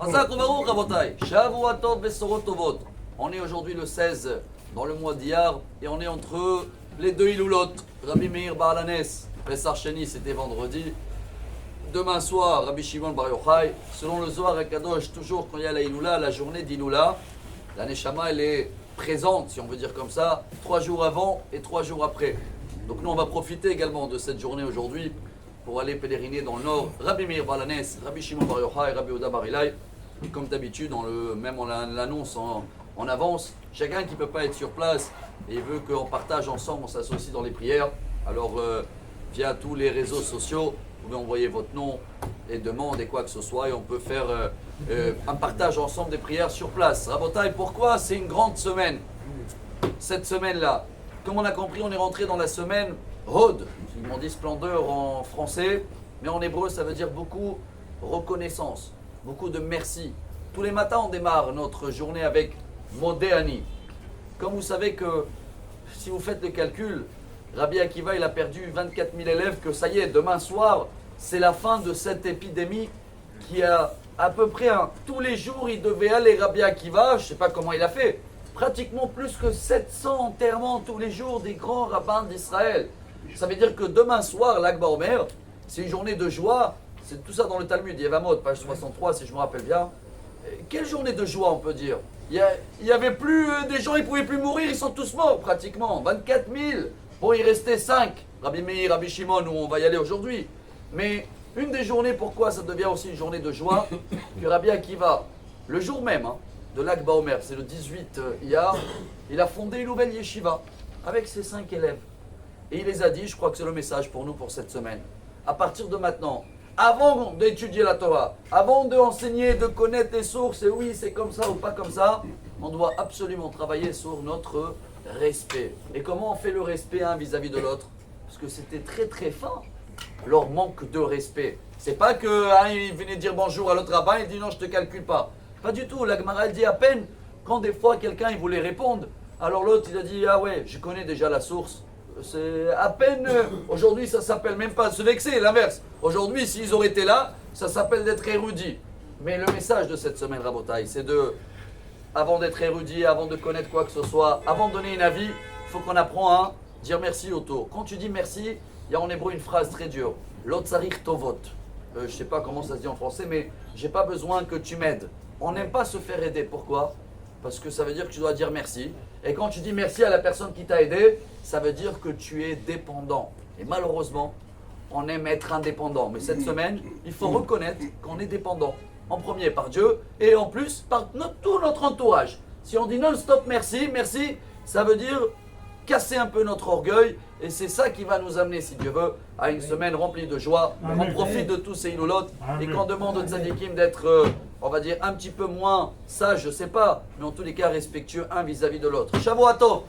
On est aujourd'hui le 16 dans le mois d'Iyar et on est entre les deux Iloulot. Rabbi Meir Baal Hanes, Pessar Sheni, c'était vendredi. Demain soir, Rabbi Shimon Bar Yochai. Selon le Zohar HaKadosh, toujours quand il y a la Iloula, la journée d'Iloula, la Neshama elle est présente, si on veut dire comme ça, 3 jours avant et 3 jours après. Donc nous on va profiter également de cette journée aujourd'hui pour aller pèleriner dans le nord. Rabbi Meir Baal Hanes, Rabbi Shimon Bar Yochai, Rabbi Oda Bar Ilai. Et comme d'habitude, même on l'annonce en avance, chacun qui ne peut pas être sur place et veut qu'on partage ensemble, on s'associe dans les prières. Alors via tous les réseaux sociaux, vous pouvez envoyer votre nom et demande et quoi que ce soit et on peut faire un partage ensemble des prières sur place. Rabotai, pourquoi c'est une grande semaine? Cette semaine-là, comme on a compris, on est rentré dans la semaine Hod. On dit splendeur en français, mais en hébreu ça veut dire beaucoup reconnaissance, beaucoup de merci. Tous les matins on démarre notre journée avec Modéani. Comme vous savez que si vous faites le calcul, Rabbi Akiva il a perdu 24 000 élèves, que ça y est, demain soir c'est la fin de cette épidémie qui a à peu près tous les jours il devait aller Rabbi Akiva, je ne sais pas comment il a fait, pratiquement plus que 700 enterrements tous les jours des grands rabbins d'Israël. Ça veut dire que demain soir, l'Akba Omer, c'est une journée de joie, c'est tout ça dans le Talmud, Yevamot, page 63 si je me rappelle bien. Quelle journée de joie on peut dire? Il y avait plus des gens, ils ne pouvaient plus mourir, ils sont tous morts pratiquement, 24 000. Bon, il restait 5, Rabbi Meir, Rabbi Shimon, où on va y aller aujourd'hui. Mais une des journées, pourquoi ça devient aussi une journée de joie? Que Rabbi Akiva, le jour même de l'Akba Omer, c'est le 18 Iyar, il a fondé une nouvelle yeshiva avec ses 5 élèves. Et il les a dit, je crois que c'est le message pour nous pour cette semaine. À partir de maintenant, avant d'étudier la Torah, avant d'enseigner, de connaître les sources, et oui, c'est comme ça ou pas comme ça, on doit absolument travailler sur notre respect. Et comment on fait le respect vis-à-vis de l'autre? Parce que c'était très très fin, leur manque de respect. C'est pas que il venait dire bonjour à l'autre rabbin, il dit non, je te calcule pas. Pas du tout, la Gemara elle dit à peine, quand des fois quelqu'un il voulait répondre, alors l'autre il a dit, ah ouais, je connais déjà la source. C'est à peine, aujourd'hui ça s'appelle même pas se vexer, l'inverse. Aujourd'hui s'ils auraient été là, ça s'appelle d'être érudit. Mais le message de cette semaine Rabotai, c'est de, avant d'être érudit, avant de connaître quoi que ce soit, avant de donner un avis, il faut qu'on apprenne à dire merci autour. Quand tu dis merci, il y a en hébreu une phrase très dure, l'otzarir tovot. Je ne sais pas comment ça se dit en français, mais j'ai pas besoin que tu m'aides. On n'aime pas se faire aider, pourquoi? Parce que ça veut dire que tu dois dire merci. Et quand tu dis merci à la personne qui t'a aidé, ça veut dire que tu es dépendant. Et malheureusement, on aime être indépendant. Mais cette semaine, il faut reconnaître qu'on est dépendant. En premier par Dieu et en plus par tout notre entourage. Si on dit non-stop merci, merci, ça veut dire casser un peu notre orgueil. Et c'est ça qui va nous amener, si Dieu veut, à une semaine remplie de joie. On profite de tous ces iloulot et qu'on demande aux tzadikim d'être, on va dire, un petit peu moins sage, je sais pas, mais en tous les cas respectueux un vis-à-vis de l'autre. Shavuot Tov.